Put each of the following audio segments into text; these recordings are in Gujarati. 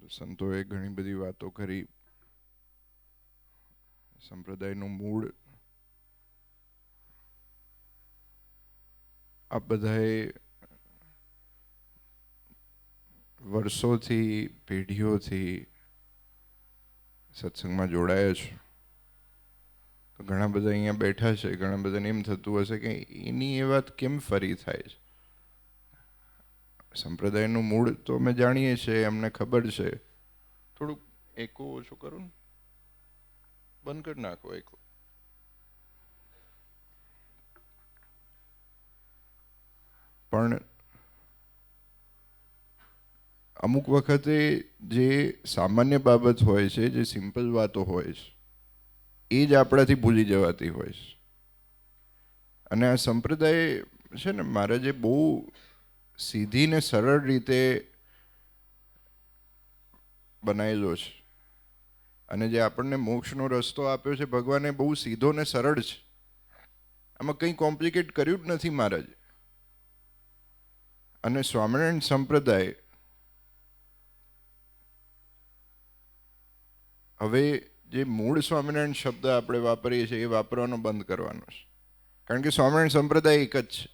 સંતોએ ઘણી બધી વાતો કરી. સંપ્રદાયનું મૂળ આ બધાએ વર્ષોથી પેઢીઓથી સત્સંગમાં જોડાયા છે. તો ઘણા બધા અહીંયા બેઠા છે. ઘણા બધાને એમ થતું હશે કે એની એ વાત કેમ ફરી થાય છે. સંપ્રદાયનું મૂળ તો અમે જાણીએ છીએ, અમને ખબર છે. થોડુંક એકો ઓછું કરું ને, બંધ કરી નાખો એકો. પણ અમુક વખતે જે સામાન્ય બાબત હોય છે, જે સિમ્પલ વાતો હોય છે, એ જ આપણાથી ભૂલી જવાતી હોય છે. અને આ સંપ્રદાય છે ને, મહારાજે બહુ સીધી ને સરળ રીતે બનાવેલો છે. અને જે આપણને મોક્ષનો રસ્તો આપ્યો છે ભગવાને, બહુ સીધો ને સરળ છે. આમાં કંઈ કોમ્પ્લિકેટ કર્યું જ નથી મહારાજે. અને સ્વામિનારાયણ સંપ્રદાય હવે જે મૂળ સ્વામિનારાયણ શબ્દ આપણે વાપરીએ છીએ એ વાપરવાનો બંધ કરવાનો છે. કારણ કે સ્વામિનારાયણ સંપ્રદાય એક જ છે,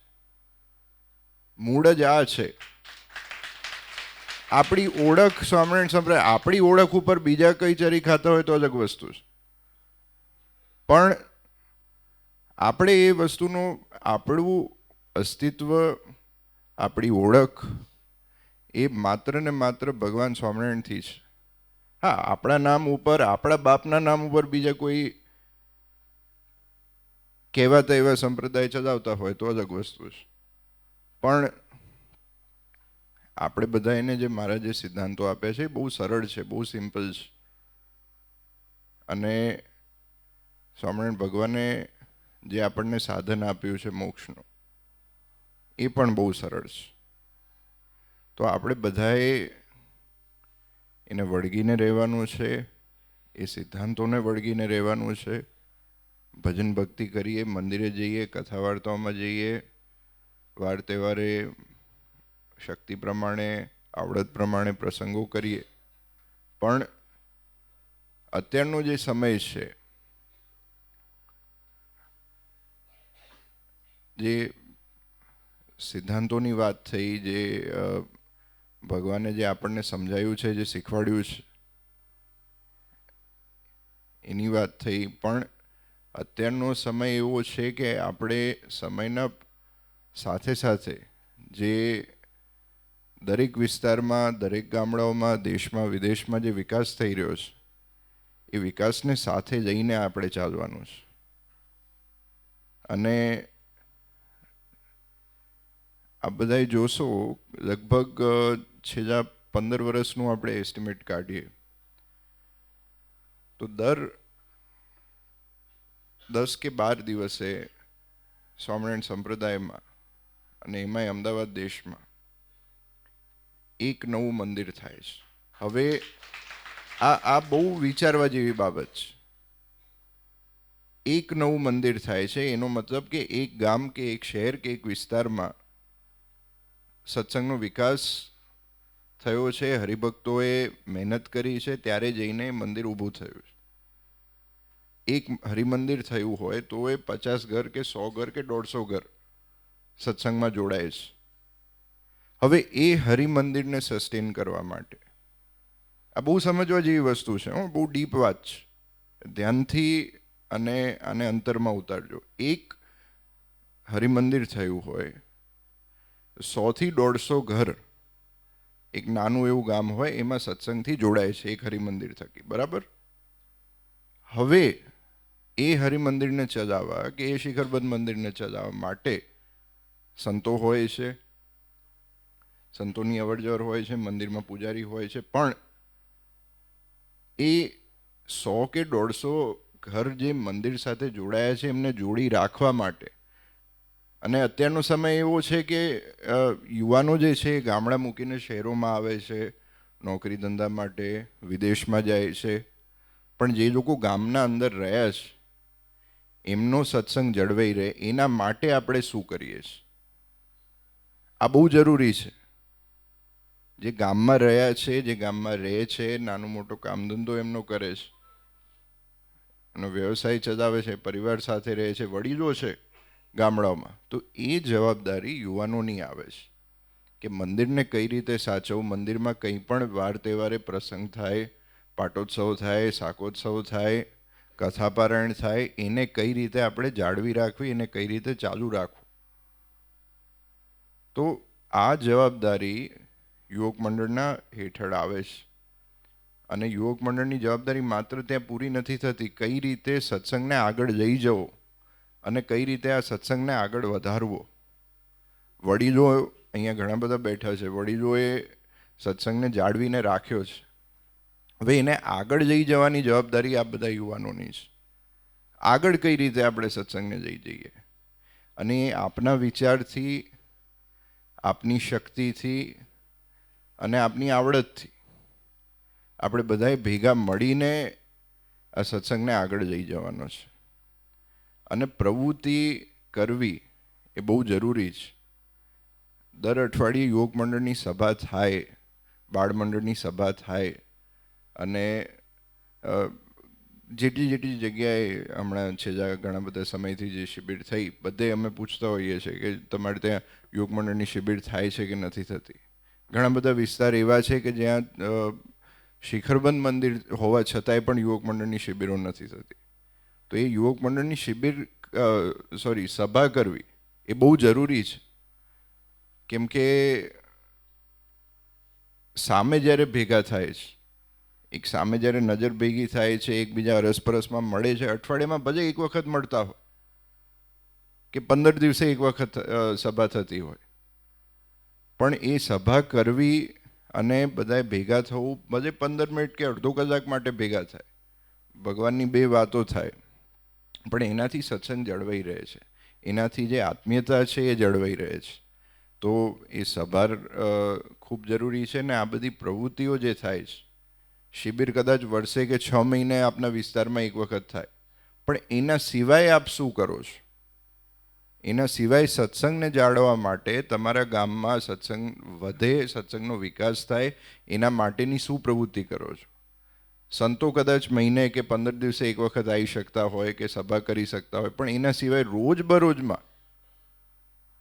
મૂળ જ આ છે. આપણી ઓળખ સ્વામિનારાયણ સંપ્રદાય, આપણી ઓળખ ઉપર બીજા કઈ ચરી ખાતા હોય તો અલગ વસ્તુ છે. પણ આપણે એ વસ્તુનું આપણું અસ્તિત્વ, આપણી ઓળખ એ માત્ર ને માત્ર ભગવાન સ્વામિનારાયણથી છે. હા, આપણા નામ ઉપર, આપણા બાપના નામ ઉપર બીજા કોઈ કહેવાતા એવા સંપ્રદાય ચલાવતા હોય તો અલગ વસ્તુ છે. પણ આપણે બધા એને જે મહારાજે સિદ્ધાંતો આપ્યા છે એ બહુ સરળ છે, બહુ સિમ્પલ છે. અને સ્વામિનારાયણ ભગવાને જે આપણને સાધન આપ્યું છે મોક્ષનું, એ પણ બહુ સરળ છે. તો આપણે બધાએ એને વળગીને રહેવાનું છે, એ સિદ્ધાંતોને વળગીને રહેવાનું છે. ભજન ભક્તિ કરીએ, મંદિરે જઈએ, કથા વાર્તાઓમાં જઈએ, વાર તહેવારે શક્તિ પ્રમાણે, આવડત પ્રમાણે પ્રસંગો કરીએ. પણ અત્યારનો જે સમય છે, જે સિદ્ધાંતોની વાત થઈ, જે ભગવાને જે આપણને સમજાયું છે, જે શીખવાડ્યું છે, એની વાત થઈ. પણ અત્યારનો સમય એવો છે કે આપણે સમયના સાથે સાથે જે દરેક વિસ્તારમાં, દરેક ગામડાઓમાં, દેશમાં વિદેશમાં જે વિકાસ થઈ રહ્યો છે, એ વિકાસને સાથે લઈને આપણે ચાલવાનું છે. અને આ બધાય જોશો, લગભગ છેલ્લા 15 વર્ષનું આપણે એસ્ટિમેટ કાઢીએ તો દર 10 કે 12 દિવસે સ્વામિનારાયણ સંપ્રદાયમાં, અને એમાંય અમદાવાદ દેશમાં, એક નવું મંદિર થાય છે. હવે આ બહુ વિચારવા જેવી બાબત છે. એક નવું મંદિર થાય છે, એનો મતલબ કે એક ગામ કે એક શહેર કે એક વિસ્તારમાં સત્સંગનો વિકાસ થયો છે, હરિભક્તોએ મહેનત કરી છે, ત્યારે જઈને મંદિર ઊભું થયું છે. એક હરિમંદિર થયું હોય તો એ 50 ઘર કે 100 ઘર કે 150 ઘર સત્સંગમાં જોડાય છે. હવે એ હરિમંદિરને સસ્ટેન કરવા માટે, આ બહુ સમજવા જેવી વસ્તુ છે, બહુ ડીપ વાત છે. ધ્યાનથી અને આને અંતરમાં ઉતારજો. એક હરિમંદિર થયું હોય, 100 થી 150 ઘર, એક નાનું એવું ગામ હોય, એમાં સત્સંગથી જોડાય છે એક હરિમંદિર થકી, બરાબર? હવે એ હરિમંદિરને ચલાવવા કે એ શિખરબદ્ધ મંદિરને ચલાવવા માટે સંતો હોય છે, સંતોની અવરજવર હોય છે, મંદિરમાં પૂજારી હોય છે. પણ એ 100 કે 150 ઘર જે મંદિર સાથે જોડાયા છે, એમને જોડી રાખવા માટે, અને અત્યારનો સમય એવો છે કે યુવાનો જે છે એ ગામડા મૂકીને શહેરોમાં આવે છે નોકરી ધંધા માટે, વિદેશમાં જાય છે. પણ જે લોકો ગામના અંદર રહ્યા છે, એમનો સત્સંગ જળવાઈ રહે, એના માટે આપણે શું કરીએ છીએ, આ બહુ જરૂરી છે. જે ગામમાં રહ્યા છે, જે ગામમાં રહે છે, નાનો મોટો કામ ધંધો એમનો કરે છે, એનો વ્યવસાય ચલાવે છે, પરિવાર સાથે રહે છે, વડીલો છે ગામડાઓમાં, તો એ જવાબદારી યુવાનોની આવે છે કે મંદિરને કઈ રીતે સાચવવું, મંદિરમાં કંઈ પણ વાર તહેવારે પ્રસંગ થાય, પાટોત્સવ થાય, શાકોત્સવ થાય, કથાપારાયણ થાય, એને કઈ રીતે આપણે જાળવી રાખવી, એને કઈ રીતે ચાલુ રાખવું. તો આ જવાબદારી યુવક મંડળના હેઠળ આવે છે. અને યુવક મંડળની જવાબદારી માત્ર ત્યાં પૂરી નથી થતી, કઈ રીતે સત્સંગને આગળ લઈ જવો અને કઈ રીતે આ સત્સંગને આગળ વધારવો. વડીલો અહીંયા ઘણા બધા બેઠા છે, વડીલોએ સત્સંગને જાળવીને રાખ્યો છે. હવે એને આગળ લઈ જવાની જવાબદારી આ બધા યુવાનોની છે. આગળ કઈ રીતે આપણે સત્સંગને લઈ જઈએ, અને આપના વિચારથી, આપની શક્તિથી અને આપની આવડતથી આપણે બધાએ ભેગા મળીને આ સત્સંગને આગળ લઈ જવાનો છે. અને પ્રવૃત્તિ કરવી એ બહુ જરૂરી છે. દર અઠવાડિયે યુવક મંડળની સભા થાય, બાળ મંડળની સભા થાય, અને જેટલી જગ્યાએ હમણાં છેલ્લા ઘણા બધા સમયથી જે શિબિર થઈ, બધે અમે પૂછતા હોઈએ છીએ કે તમારે ત્યાં યુવક મંડળની શિબિર થાય છે કે નથી થતી. ઘણા બધા વિસ્તાર એવા છે કે જ્યાં શિખરબંધ મંદિર હોવા છતાંય પણ યુવક મંડળની શિબિરો નથી થતી. તો એ યુવક મંડળની સભા કરવી એ બહુ જરૂરી છે. કેમ કે સામે જ્યારે ભેગા થાય છે, એક સામે જ્યારે નજર ભેગી થાય છે, એકબીજા અરસપરસમાં મળે છે, અઠવાડિયામાં ભલે એક વખત મળતા હોય કે 15 દિવસે એક વખત સભા થતી હોય, પણ એ સભા કરવી અને બધાએ ભેગા થવું, ભલે 15 મિનિટ કે અડધો કલાક માટે ભેગા થાય, ભગવાનની 2 વાતો થાય, પણ એનાથી સત્સંગ જળવાઈ રહે છે, એનાથી જે આત્મીયતા છે એ જળવાઈ રહે છે. તો એ સભા ખૂબ જરૂરી છે. ને આ બધી પ્રવૃત્તિઓ જે થાય છે, શિબિર કદાચ વર્ષે કે 6 મહિને આપના વિસ્તારમાં એક વખત થાય, પણ એના સિવાય આપ શું કરો છો? એના સિવાય સત્સંગને જાળવવા માટે, તમારા ગામમાં સત્સંગ વધે, સત્સંગનો વિકાસ થાય, એના માટેની શું પ્રવૃત્તિ કરો છો? સંતો કદાચ મહિને કે 15 દિવસે એક વખત આવી શકતા હોય કે સભા કરી શકતા હોય, પણ એના સિવાય રોજબરોજમાં,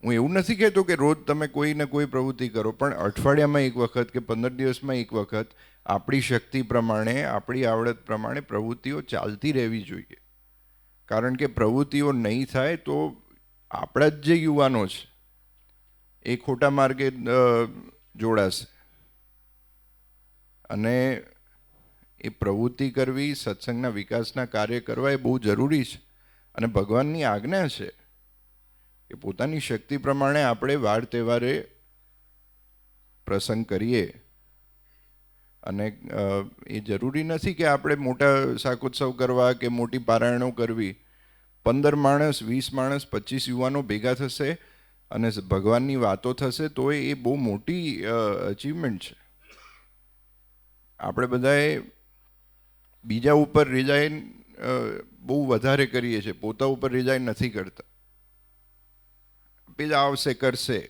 હું એવું નથી કહેતો કે રોજ તમે કોઈ ને કોઈ પ્રવૃત્તિ કરો, પણ અઠવાડિયામાં એક વખત કે 15 દિવસમાં એક વખત આપણી શક્તિ પ્રમાણે, આપણી આવડત પ્રમાણે પ્રવૃત્તિઓ ચાલતી રહેવી જોઈએ. કારણ કે પ્રવૃત્તિઓ નહીં થાય તો આપણા જ જે યુવાનો છે એ ખોટા માર્ગે જોડાશે. અને એ પ્રવૃત્તિ કરવી, સત્સંગના વિકાસના કાર્ય કરવા એ બહુ જરૂરી છે. અને ભગવાનની આજ્ઞા છે કે પોતાની શક્તિ પ્રમાણે આપણે વાર તહેવારે પ્રસંગ કરીએ. અને એ જરૂરી નથી કે આપણે મોટા શાકોત્સવ કરવા કે મોટી પારાયણો કરવી. 15 માણસ, 20 માણસ, 25 યુવાનો ભેગા થશે અને ભગવાનની વાતો થશે તો એ બહુ મોટી અચીવમેન્ટ છે. આપણે બધાએ બીજા ઉપર રિલાયન બહુ વધારે કરીએ છીએ, પોતા ઉપર રિલાયન નથી કરતા. પેલા આવશે કરશે,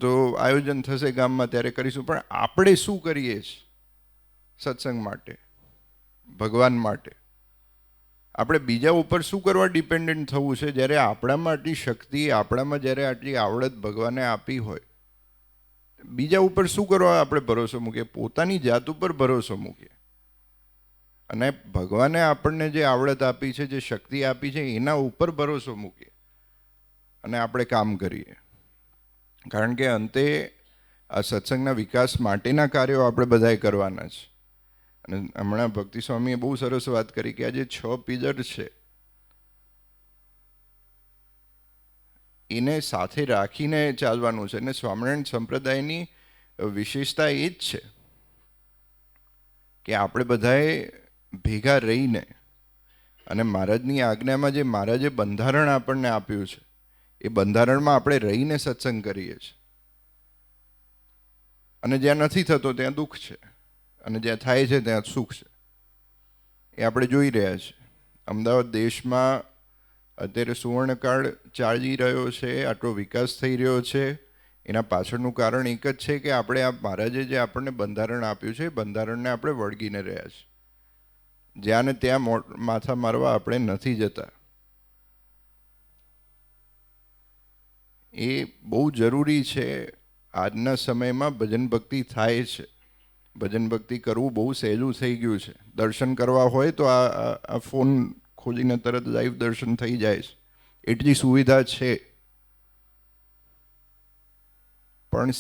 તો આયોજન થશે ગામમાં ત્યારે કરીશું, પણ આપણે શું કરીએ છીએ સત્સંગ માટે, ભગવાન માટે? આપણે બીજા ઉપર શું કરવા ડિપેન્ડન્ટ થવું છે, જ્યારે આપણામાં આટલી શક્તિ, આપણામાં જ્યારે આટલી આવડત ભગવાને આપી હોય? બીજા ઉપર શું કરવા આપણે ભરોસો મૂકીએ? પોતાની જાત ઉપર ભરોસો મૂકીએ અને ભગવાને આપણને જે આવડત આપી છે, જે શક્તિ આપી છે, એના ઉપર ભરોસો મૂકીએ અને આપણે કામ કરીએ. કારણ કે અંતે આ સત્સંગના વિકાસ માટેના કાર્યો આપણે બધાએ કરવાના છે. અને હમણાં ભક્તિ સ્વામીએ બહુ સરસ વાત કરી કે આ જે 6 પિલર છે એને સાથે રાખીને ચાલવાનું છે. અને સ્વામિનારાયણ સંપ્રદાયની વિશેષતા એ જ છે કે આપણે બધાએ ભેગા રહીને, અને મહારાજની આજ્ઞામાં જે મહારાજે બંધારણ આપણને આપ્યું છે એ બંધારણમાં આપણે રહીને સત્સંગ કરીએ છીએ. અને જ્યાં નથી થતો ત્યાં દુઃખ છે, અને જ્યાં થાય છે ત્યાં સુખ છે. એ આપણે જોઈ રહ્યા છીએ. અમદાવાદ દેશમાં અત્યારે સુવર્ણકાળ ચાલી રહ્યો છે, આટલો વિકાસ થઈ રહ્યો છે, એના પાછળનું કારણ એક જ છે કે આપણે આ મહારાજે જે આપણને બંધારણ આપ્યું છે એ બંધારણને આપણે વળગીને રહ્યા છે. જ્યાં ને ત્યાં માથા મારવા આપણે નથી જતા. એ બહુ જરૂરી છે. આજના સમયમાં ભજન ભક્તિ થાય છે. ભજન ભક્તિ કરવું બહુ સહેલું થઈ ગયું છે. દર્શન કરવા હોય તો આ ફોન ખોલીને તરત લાઈવ દર્શન થઈ જાય છે. એટલી સુવિધા છે. પણ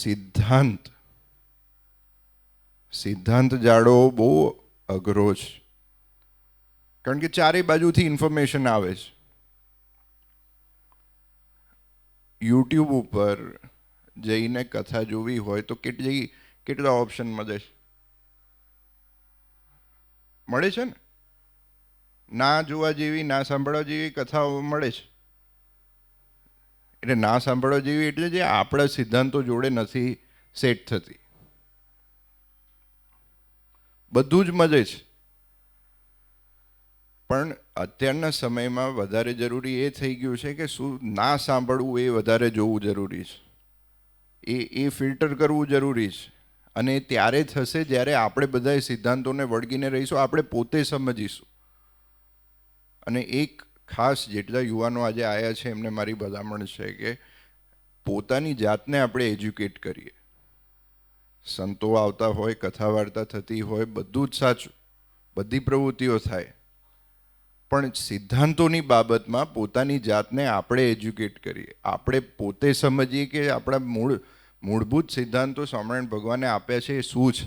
સિદ્ધાંત જાળવો બહુ અઘરો છે. કારણ કે ચારે બાજુથી ઇન્ફોર્મેશન આવે છે. યુટ્યુબ ઉપર જઈને કથા જોવી હોય તો કેટલા ઓપ્શન મળે છે ને. ના જોવા જેવી, ના સાંભળવા જેવી કથાઓ મળે છે. એટલે ના સાંભળવા જેવી એટલે જે આપણા સિદ્ધાંતો જોડે નથી સેટ થતી. બધું જ મળે છે. પણ અત્યારના સમયમાં વધારે જરૂરી એ થઈ ગયું છે કે શું ના સાંભળવું એ વધારે જોવું જરૂરી છે. એ ફિલ્ટર કરવું જરૂરી છે. અને ત્યારે થશે જ્યારે આપણે બધા સિદ્ધાંતોને વળગીને રહીશું, આપણે પોતે સમજીશું. અને એક ખાસ જેટલા યુવાનો આજે આવ્યા છે એમને મારી ભલામણ છે કે પોતાની જાતને આપણે એજ્યુકેટ કરીએ. સંતો આવતા હોય, કથા વાર્તા થતી હોય, બધું જ સાચું, બધી પ્રવૃત્તિઓ થાય, પણ સિદ્ધાંતોની બાબતમાં પોતાની જાતને આપણે એજ્યુકેટ કરીએ. આપણે પોતે સમજીએ કે આપણા મૂળભૂત સિદ્ધાંતો સ્વામિનારાયણ ભગવાને આપ્યા છે એ શું છે.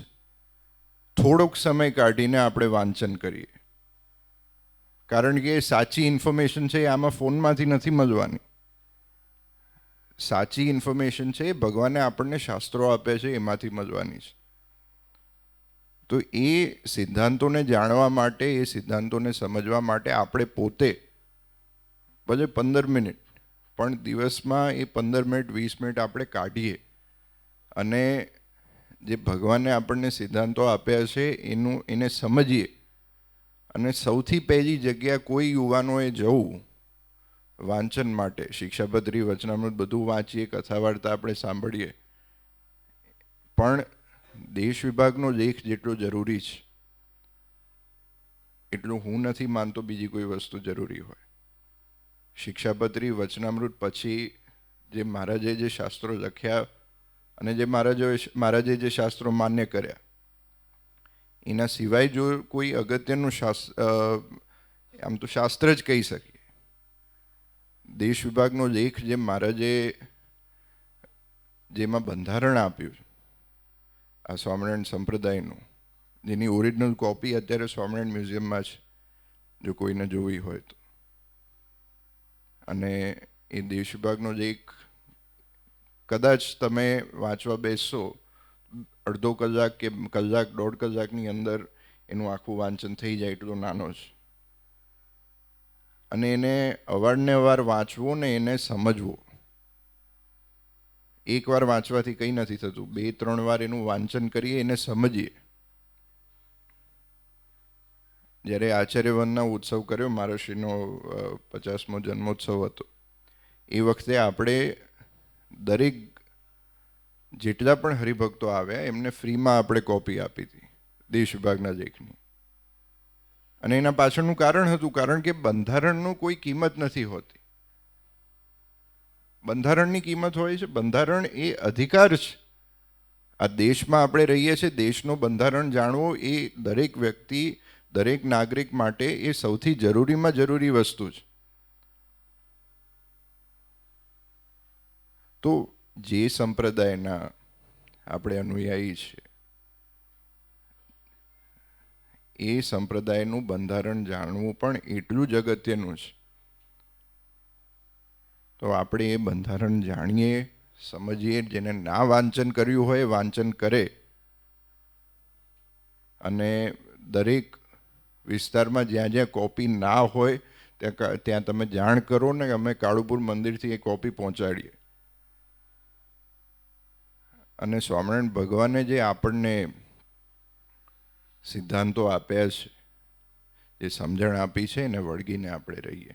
થોડોક સમય કાઢીને આપણે વાંચન કરીએ. કારણ કે સાચી ઇન્ફોર્મેશન છે એ આમાં ફોનમાંથી નથી મળવાની. સાચી ઇન્ફોર્મેશન છે એ ભગવાને આપણને શાસ્ત્રો આપ્યા છે એમાંથી મળવાની છે. તો એ સિદ્ધાંતોને જાણવા માટે, એ સિદ્ધાંતોને સમજવા માટે આપણે પોતે ભલે 15 મિનિટ પણ દિવસમાં એ 15 મિનિટ 20 મિનિટ આપણે કાઢીએ અને જે ભગવાને આપણને સિદ્ધાંતો આપ્યા છે એને સમજીએ. અને સૌથી પહેલી જગ્યા કોઈ યુવાનોએ જવું વાંચન માટે. શિક્ષાપત્રી, વચનામૃત બધું વાંચીએ, કથા વાર્તા આપણે સાંભળીએ, પણ દેશ વિભાગનો લેખ જેટલો જરૂરી છે એટલું હું નથી માનતો બીજી કોઈ વસ્તુ જરૂરી હોય. શિક્ષાપત્રી, વચનામૃત પછી જે મહારાજે જે શાસ્ત્રો લખ્યા અને જે મહારાજે જે શાસ્ત્રો માન્ય કર્યા, એના સિવાય જો કોઈ અગત્યનું આમ તો શાસ્ત્ર જ કહી શકીએ, દેશ વિભાગનો લેખ જે મહારાજે જેમાં બંધારણ આપ્યું આ સ્વામિનારાયણ સંપ્રદાયનું, જેની ઓરિજિનલ કોપી અત્યારે સ્વામિનારાયણ મ્યુઝિયમમાં છે, જો કોઈને જોવી હોય તો. અને એ દેશ વિભાગનો લેખ કદાચ તમે વાંચવા બેસશો અડધો કલાક કે કલાક, 1.5 કલાકની અંદર એનું આખું વાંચન થઈ જાય, એટલો નાનો છે. અને એને અવારનવાર વાંચવો ને એને સમજવો. એકવાર વાંચવાથી કંઈ નથી થતું. 2-3 વાર એનું વાંચન કરીએ, એને સમજીએ. જ્યારે આચાર્યવનના ઉત્સવ કર્યો, મહારાષ્ટ્રીનો 50મો જન્મોત્સવ હતો, એ વખતે આપણે દરેક જેટલા પણ હરિભક્તો આવ્યા એમને ફ્રીમાં આપણે કોપી આપી હતી દેશ વિભાગના લેખની. અને એના પાછળનું કારણ હતું, કારણ કે બંધારણનું કોઈ કિંમત નથી હોતી. બંધારણની કિંમત હોય છે. બંધારણ એ અધિકાર છે. આ દેશમાં આપણે રહીએ છીએ, દેશનું બંધારણ જાણવો એ દરેક વ્યક્તિ, દરેક નાગરિક માટે એ સૌથી જરૂરીમાં જરૂરી વસ્તુ છે. તો જે સંપ્રદાયના આપણે અનુયાયી છીએ એ સંપ્રદાયનું બંધારણ જાણવું પણ એટલું જ અગત્યનું છે. તો આપણે એ બંધારણ જાણીએ, સમજીએ. જેને ના વાંચન કર્યું હોય વાંચન કરે. અને દરેક વિસ્તારમાં જ્યાં જ્યાં કોપી ના હોય ત્યાં તમે જાણ કરો ને અમે કાળુપુર મંદિરથી એ કોપી પહોંચાડીએ. અને સ્વામિનારાયણ ભગવાને જે આપણને સિદ્ધાંતો આપ્યા છે, જે સમજણ આપી છે, એને વળગીને આપણે રહીએ.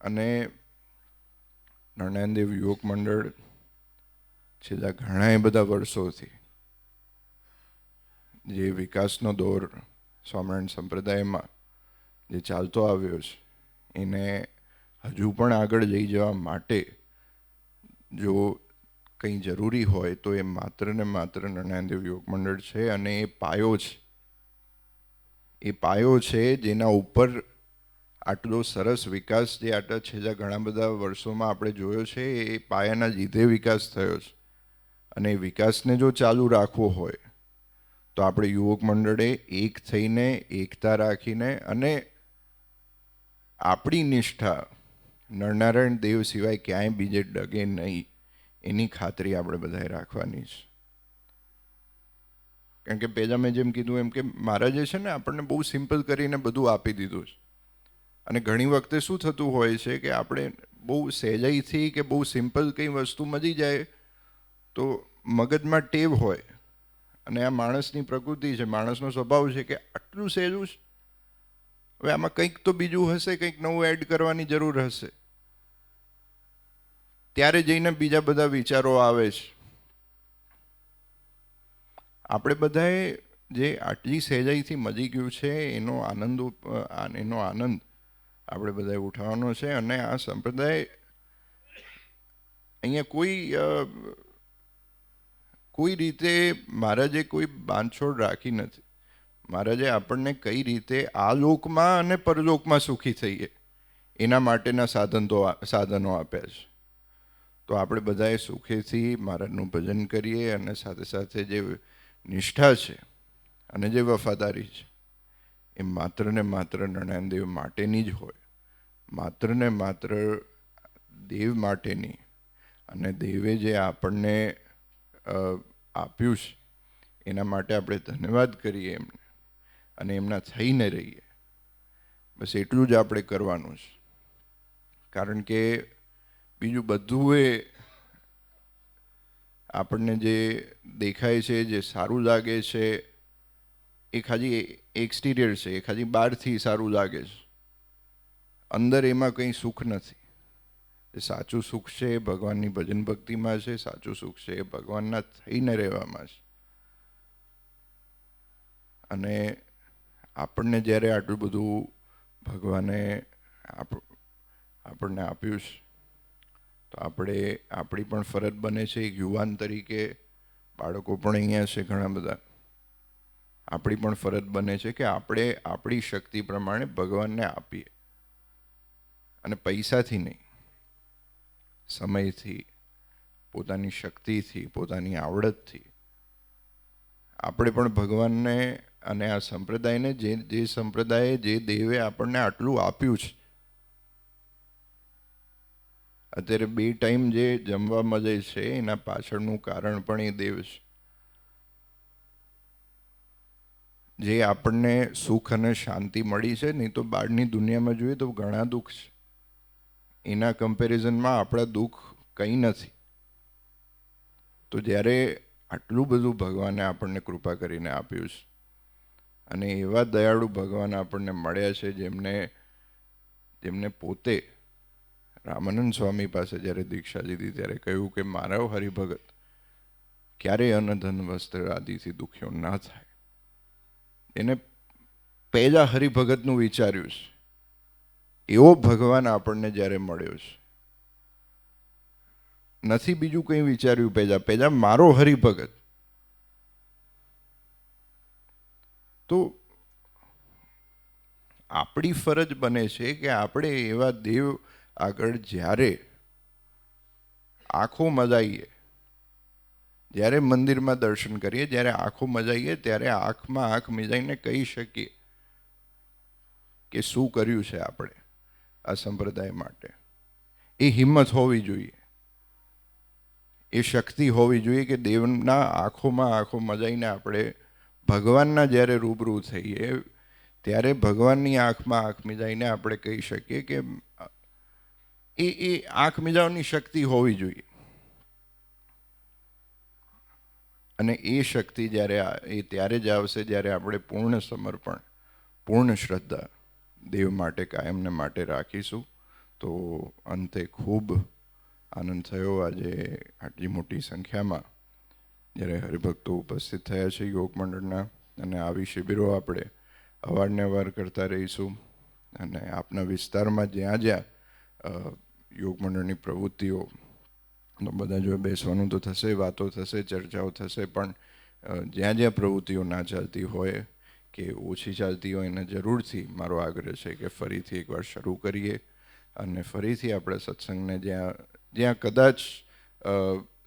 અને નારાયણદેવ યુવક મંડળ છેલ્લા ઘણા બધા વર્ષોથી જે વિકાસનો દોર સ્વામિનારાયણ સંપ્રદાયમાં જે ચાલતો આવ્યો છે એને હજુ પણ આગળ લઈ જવા માટે જો કંઈ જરૂરી હોય તો એ માત્ર ને માત્ર નરનારાયણ દેવ યોગ મંડળ છે. અને એ પાયો છે, એ પાયો છે જેના ઉપર આટલો સરસ વિકાસ જે આટલા છેલ્લા ઘણા બધા વર્ષોમાં આપણે જોયો છે, એ પાયાના લીધે વિકાસ થયો છે. અને એ વિકાસને જો ચાલુ રાખવો હોય તો આપણે યુવક મંડળે એક થઈને, એકતા રાખીને અને આપણી નિષ્ઠા નરનારાયણ દેવ સિવાય ક્યાંય બીજે ડગે નહીં એની ખાતરી આપણે બધાએ રાખવાની છે. કારણ કે પહેલાં મેં જેમ કીધું એમ કે મહારાજે છે ને આપણને બહુ સિમ્પલ કરીને બધું આપી દીધું છે. અને ઘણી વખતે શું થતું હોય છે કે આપણે બહુ સહેલાઈથી કે બહુ સિમ્પલ કંઈ વસ્તુ મળી જાય તો મગજમાં ટેવ હોય. અને આ માણસની પ્રકૃતિ છે, માણસનો સ્વભાવ છે કે આટલું સહેલું છે, હવે આમાં કંઈક તો બીજું હશે, કંઈક નવું એડ કરવાની જરૂર હશે. ત્યારે જઈને બીજા બધા વિચારો આવે છે. આપણે બધાએ જે આટલી સહેલાઈથી મળી ગયું છે એનો આનંદ આપણે બધાએ ઉઠાવવાનો છે. અને આ સંપ્રદાય અહીંયા કોઈ રીતે મહારાજે કોઈ બાંધછોડ રાખી નથી. મહારાજે આપણને કઈ રીતે આ લોકમાં અને પરલોકમાં સુખી થઈએ એના માટેના સાધનો આપ્યા છે. તો આપણે બધાએ સુખેથી મહારાજનું ભજન કરીએ અને સાથે સાથે જે નિષ્ઠા છે અને જે વફાદારી છે એ માત્ર ને માત્ર નરનારાયણ દેવ માટેની જ હોય, માત્ર ને માત્ર દેવ માટેની. અને દેવે જે આપણને આપ્યું છે એના માટે આપણે ધન્યવાદ કરીએ એમને અને એમના થઈને રહીએ. બસ એટલું જ આપણે કરવાનું છે. કારણ કે બીજું બધું એ આપણને જે દેખાય છે, જે સારું લાગે છે, એ ખાલી એક્સટિરિયર છે, એ ખાલી બહારથી સારું લાગે છે. અંદર એમાં કંઈ સુખ નથી. એ સાચું સુખ છે એ ભગવાનની ભજન ભક્તિમાં છે, સાચું સુખ છે એ ભગવાનના થઈને રહેવામાં છે. અને આપણને જ્યારે આટલું બધું ભગવાને આપણને આપ્યું છે તો આપણી પણ ફરજ બને છે એક યુવાન તરીકે. બાળકો પણ અહીંયા છે ઘણા બધા. આપણી પણ ફરજ બને છે કે આપણે આપણી શક્તિ પ્રમાણે ભગવાનને આપીએ. અને પૈસાથી નહીં, સમયથી, પોતાની શક્તિથી, પોતાની આવડતથી આપણે પણ ભગવાનને અને આ સંપ્રદાયને જે સંપ્રદાયે જે દેવે આપણને આટલું આપ્યું છે, અત્યારે 2 ટાઈમ જે જમવા મળે છે એના પાછળનું કારણ પણ એ દેવ છે. જે આપણને સુખ અને શાંતિ મળી છે, નહીં તો બહારની દુનિયામાં જોઈએ તો ઘણા દુઃખ છે. એના કમ્પેરિઝનમાં આપણા દુઃખ કંઈ નથી. તો જ્યારે આટલું બધું ભગવાને આપણને કૃપા કરીને આપ્યું છે અને એવા દયાળુ ભગવાન આપણને મળ્યા છે જેમને પોતે રામાનંદ સ્વામી પાસે જ્યારે દીક્ષા લીધી ત્યારે કહ્યું કે મારો હરિભગત ક્યારેય અન્નધન વસ્ત્ર આદિથી દુખ્યો ના થાય. એને પહેલા હરિભગતનું વિચાર્યું છે. એવો ભગવાન આપણને જ્યારે મળ્યો છે, નથી બીજું કંઈ વિચાર્યું. પહેલા મારો હરિભગત. તો આપણી ફરજ બને છે કે આપણે એવા દેવ આગળ જ્યારે આંખો મજાઈએ, જ્યારે મંદિરમાં દર્શન કરીએ, જ્યારે આંખો મજાઈએ ત્યારે આંખમાં આંખ મિલાઈને કહી શકીએ કે શું કર્યું છે આપણે આ સંપ્રદાય માટે. એ હિંમત હોવી જોઈએ, એ શક્તિ હોવી જોઈએ કે દેવના આંખોમાં આંખો મજાઈને આપણે ભગવાનના જ્યારે રૂબરૂ થઈએ ત્યારે ભગવાનની આંખમાં આંખ મિલાઈને આપણે કહી શકીએ કે એ આંખ મિલાવવાની શક્તિ હોવી જોઈએ. અને એ શક્તિ ત્યારે જ આવશે જ્યારે આપણે પૂર્ણ સમર્પણ, પૂર્ણ શ્રદ્ધા દેવ માટે કાયમને માટે રાખીશું. તો અંતે ખૂબ આનંદ થયો આજે આટલી મોટી સંખ્યામાં જ્યારે હરિભક્તો ઉપસ્થિત થયા છે યોગ મંડળના, અને આવી શિબિરો આપણે અવારનવાર કરતા રહીશું. અને આપના વિસ્તારમાં જ્યાં જ્યાં યોગ મંડળની પ્રવૃત્તિઓ, તો બધા જો બેસવાનું તો થશે, વાતો થશે, ચર્ચાઓ થશે, પણ જ્યાં જ્યાં પ્રવૃત્તિઓ ના ચાલતી હોય કે ઓછી ચાલતી હોય એને જરૂરથી મારો આગ્રહ છે કે ફરીથી એકવાર શરૂ કરીએ અને ફરીથી આપણે સત્સંગને જ્યાં કદાચ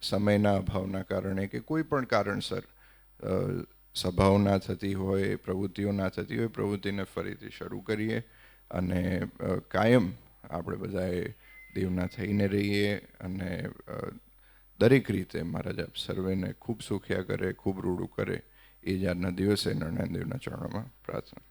સમયના અભાવના કારણે કે કોઈ પણ કારણસર સભાઓ ના થતી હોય, પ્રવૃત્તિઓ ના થતી હોય, પ્રવૃત્તિને ફરીથી શરૂ કરીએ અને કાયમ આપણે બધાએ દેવના થઈને રહીએ. અને દરેક રીતે મહારાજ આપ સર્વેને ખૂબ સુખ્યા કરે, ખૂબ રૂડું કરે, એ જ આજના દિવસે નરનારાયણ દેવના ચરણોમાં પ્રાર્થના.